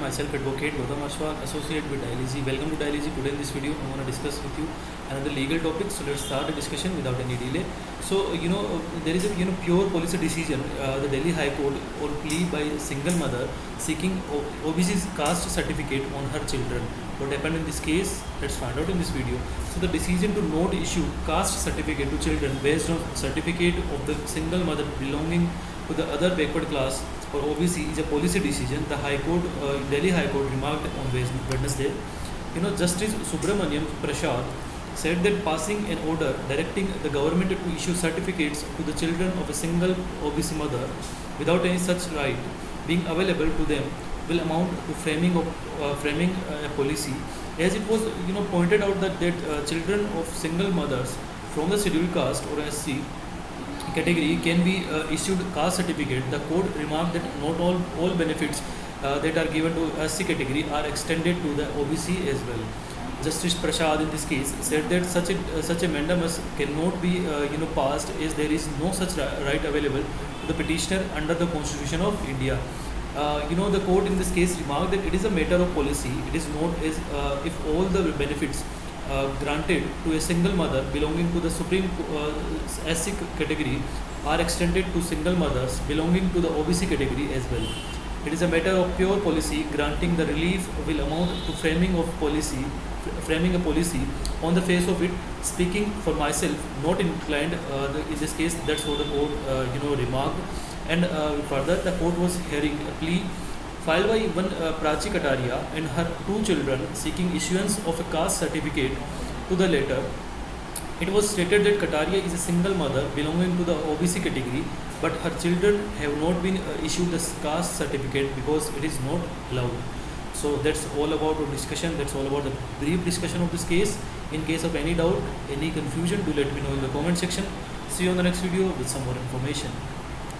myself Advocate Gautam Ashwag, Associate with Dialyzy. Welcome to Dialyzy. Today in this video, I want to discuss with you another legal topic. So let's start the discussion without any delay. So there is a pure policy decision. The Delhi High Court on plea by a single mother seeking OBC's caste certificate on her children. What happened in this case? Let's find out in this video. So the decision to not issue caste certificate to children based on certificate of the single mother belonging to the other backward class or OBC is a policy decision. The High Court, Delhi High Court remarked on Wednesday. Justice Subramaniam Prasad said that passing an order directing the government to issue certificates to the children of a single OBC mother without any such right being available to them will amount to framing a policy, as it was pointed out that children of single mothers from the scheduled caste or SC category can be issued caste certificate. The court remarked that not all benefits that are given to SC category are extended to the OBC as well. Justice Prasad in this case said that such a mandamus cannot be passed, as there is no such right available to the petitioner under the Constitution of India. The court in this case remarked that it is a matter of policy. It is not as if all the benefits granted to a single mother belonging to the supreme SC category are extended to single mothers belonging to the OBC category as well. It is a matter of pure policy. Granting the relief will amount to framing a policy on the face of it. Speaking for myself, not inclined in this case. That's what the court remarked. And further, the court was hearing a plea filed by one Prachi Kataria and her two children seeking issuance of a caste certificate to the latter. It was stated that Kataria is a single mother belonging to the OBC category, but her children have not been issued the caste certificate because it is not allowed. So that's all about the discussion. That's all about the brief discussion of this case. In case of any doubt, any confusion, do let me know in the comment section. See you on the next video with some more information.